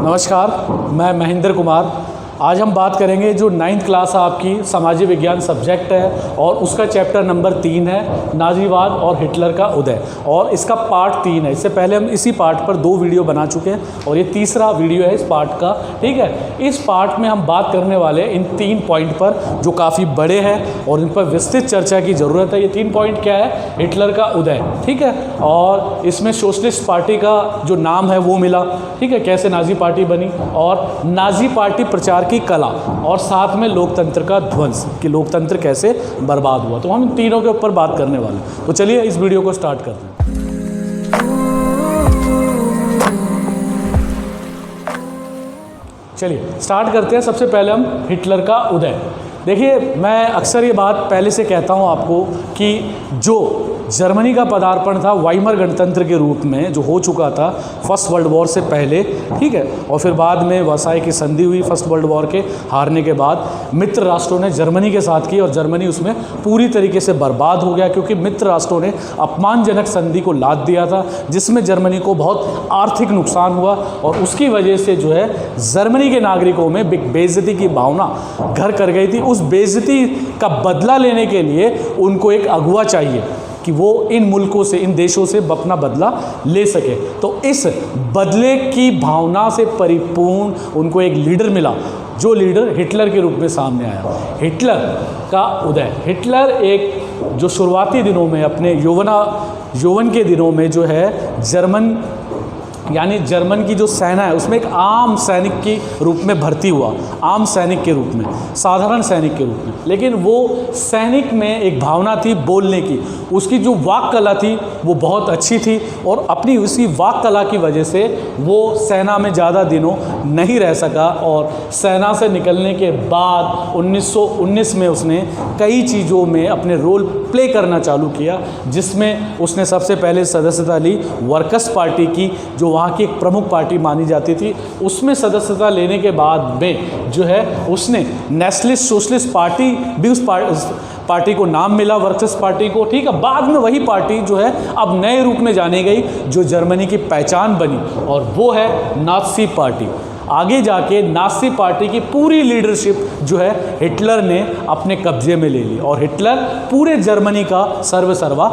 नमस्कार, मैं महेंद्र कुमार। आज हम बात करेंगे जो 9th क्लास आपकी सामाजिक विज्ञान सब्जेक्ट है और उसका चैप्टर नंबर 3 है नाजीवाद और हिटलर का उदय, और इसका पार्ट 3 है। इससे पहले हम इसी पार्ट पर 2 वीडियो बना चुके हैं और ये तीसरा वीडियो है इस पार्ट का। ठीक है, इस पार्ट में हम बात करने वाले इन 3 पॉइंट पर जो काफ़ी बड़े हैं और इन पर विस्तृत चर्चा की ज़रूरत है। ये 3 पॉइंट क्या है? हिटलर का उदय, ठीक है, और इसमें सोशलिस्ट पार्टी का जो नाम है वो मिला, ठीक है, कैसे नाजी पार्टी बनी, और नाजी पार्टी प्रचार की कला, और साथ में लोकतंत्र का ध्वंस कि लोकतंत्र कैसे बर्बाद हुआ। तो हम इन तीनों के ऊपर बात करने वाले हैं। तो चलिए इस वीडियो को स्टार्ट करते हैं। चलिए स्टार्ट करते हैं। सबसे पहले हम हिटलर का उदय। देखिए, मैं अक्सर ये बात पहले से कहता हूँ आपको कि जो जर्मनी का पदार्पण था वाइमर गणतंत्र के रूप में, जो हो चुका था फर्स्ट वर्ल्ड वॉर से पहले, ठीक है, और फिर बाद में वर्साई की संधि हुई फर्स्ट वर्ल्ड वॉर के हारने के बाद, मित्र राष्ट्रों ने जर्मनी के साथ की और जर्मनी उसमें पूरी तरीके से बर्बाद हो गया, क्योंकि मित्र राष्ट्रों ने अपमानजनक संधि को लाद दिया था जिसमें जर्मनी को बहुत आर्थिक नुकसान हुआ, और उसकी वजह से जो है जर्मनी के नागरिकों में बेइज्जती की भावना घर कर गई थी। उस बेइज्जती का बदला लेने के लिए उनको एक अगुवा चाहिए कि वो इन मुल्कों से, इन देशों से अपना बदला ले सके। तो इस बदले की भावना से परिपूर्ण उनको एक लीडर मिला, जो लीडर हिटलर के रूप में सामने आया। हिटलर का उदय। हिटलर एक जो शुरुआती दिनों में अपने यौवन के दिनों में जो है जर्मन की जो सेना है उसमें एक आम सैनिक के रूप में भर्ती हुआ, आम सैनिक के रूप में, साधारण सैनिक के रूप में। लेकिन वो सैनिक में एक भावना थी बोलने की, उसकी जो वाक कला थी वो बहुत अच्छी थी, और अपनी उसी वाक कला की वजह से वो सेना में ज़्यादा दिनों नहीं रह सका, और सेना से निकलने के बाद 1919 में उसने कई चीज़ों में अपने रोल प्ले करना चालू किया, जिसमें उसने सबसे पहले सदस्यता ली वर्कर्स पार्टी की, जो वहाँ की एक प्रमुख पार्टी मानी जाती थी। उसमें सदस्यता लेने के बाद में जो है उसने नेशनलिस्ट सोशलिस्ट पार्टी भी, उस पार्टी को नाम मिला वर्कर्स पार्टी को, ठीक है। बाद में वही पार्टी जो है अब नए रूप में जानी गई, जो जर्मनी की पहचान बनी, और वो है नाज़ी पार्टी। आगे जाके नाज़ी पार्टी की पूरी लीडरशिप जो है हिटलर ने अपने कब्जे में ले ली, और हिटलर पूरे जर्मनी का सर्वसर्वा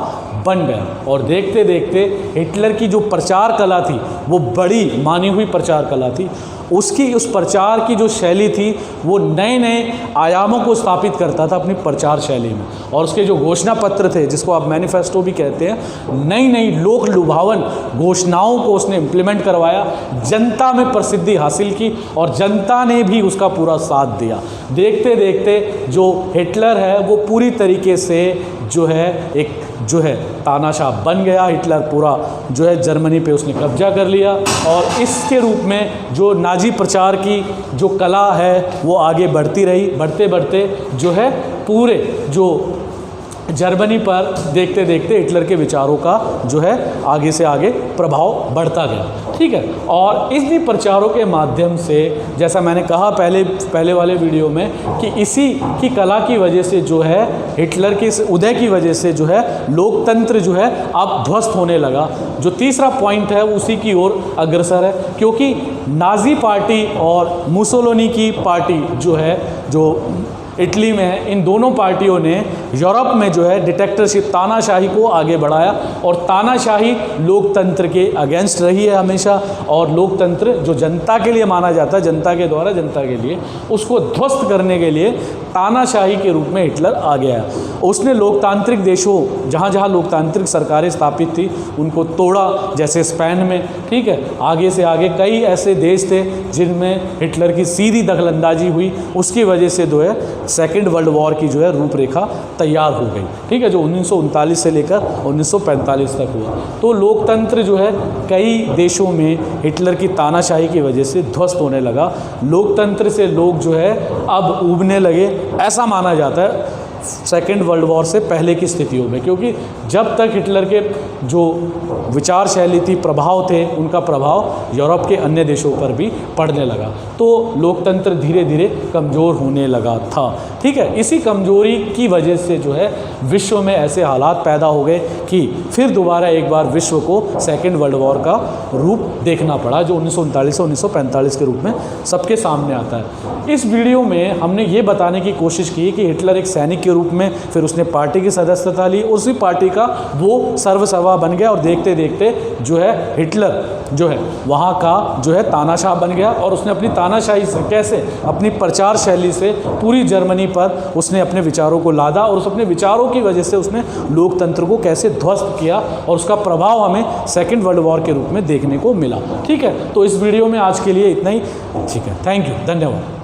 बन गया। और देखते देखते हिटलर की जो प्रचार कला थी वो बड़ी मानी हुई प्रचार कला थी। उसकी उस प्रचार की जो शैली थी वो नए नए आयामों को स्थापित करता था अपनी प्रचार शैली में, और उसके जो घोषणा पत्र थे, जिसको आप मैनिफेस्टो भी कहते हैं, नई नई लोक लुभावन घोषणाओं को उसने इम्प्लीमेंट करवाया, जनता में प्रसिद्धि हासिल की, और जनता ने भी उसका पूरा साथ दिया। देखते देखते जो हिटलर है वो पूरी तरीके से जो है तानाशाह बन गया। हिटलर पूरा जो है जर्मनी पे उसने कब्जा कर लिया, और इसके रूप में जो नाजी प्रचार की जो कला है वो आगे बढ़ती रही। बढ़ते बढ़ते जो है पूरे जो जर्मनी पर देखते देखते हिटलर के विचारों का जो है आगे से आगे प्रभाव बढ़ता गया, ठीक है। और इन्हीं प्रचारों के माध्यम से, जैसा मैंने कहा पहले वाले वीडियो में, कि इसी की कला की वजह से जो है हिटलर के इस उदय की वजह से जो है लोकतंत्र जो है अब ध्वस्त होने लगा। जो तीसरा पॉइंट है वो उसी की ओर अग्रसर है, क्योंकि नाजी पार्टी और मुसोलिनी की पार्टी जो है, जो इटली में है, इन दोनों पार्टियों ने यूरोप में जो है डिक्टेटरशिप, तानाशाही को आगे बढ़ाया, और तानाशाही लोकतंत्र के अगेंस्ट रही है हमेशा, और लोकतंत्र जो जनता के लिए माना जाता है, जनता के द्वारा जनता के लिए, उसको ध्वस्त करने के लिए तानाशाही के रूप में हिटलर आ गया। उसने लोकतांत्रिक देशों, जहाँ जहाँ लोकतांत्रिक सरकारें स्थापित थी, उनको तोड़ा, जैसे स्पेन में, ठीक है। आगे से आगे कई ऐसे देश थे जिनमें हिटलर की सीधी दखलंदाजी हुई। उसकी वजह से जो है सेकेंड वर्ल्ड वॉर की जो है रूपरेखा तैयार हो गई, ठीक है, जो 1939 से लेकर 1945 तक हुआ। तो लोकतंत्र जो है कई देशों में हिटलर की तानाशाही की वजह से ध्वस्त होने लगा। लोकतंत्र से लोग जो है अब ऊबने लगे, ऐसा माना जाता है। सेकेंड वर्ल्ड वॉर से पहले की स्थितियों में, क्योंकि जब तक हिटलर के जो विचार शैली थी, प्रभाव थे, उनका प्रभाव यूरोप के अन्य देशों पर भी पड़ने लगा, तो लोकतंत्र धीरे धीरे कमज़ोर होने लगा था। ठीक है, इसी कमज़ोरी की वजह से जो है विश्व में ऐसे हालात पैदा हो गए कि फिर दोबारा एक बार विश्व को सेकेंड वर्ल्ड वॉर का रूप देखना पड़ा, जो 1939 से 1945 के रूप में सबके सामने आता है। इस वीडियो में हमने ये बताने की कोशिश की कि हिटलर एक सैनिक के रूप में, फिर उसने पार्टी की सदस्यता ली, उसी पार्टी का वो सर्वसर्वा बन गया और देखते देखते जो है हिटलर जो है वहाँ का जो है तानाशाह बन गया, और उसने अपनी तानाशाही से कैसे अपनी प्रचार शैली से पूरी जर्मनी पर उसने अपने विचारों को लादा, और उस अपने विचारों की वजह से उसने लोकतंत्र को कैसे ध्वस्त किया, और उसका प्रभाव हमें सेकेंड वर्ल्ड वॉर के रूप में देखने को मिला। ठीक है, तो इस वीडियो में आज के लिए इतना ही। ठीक है, थैंक यू, धन्यवाद।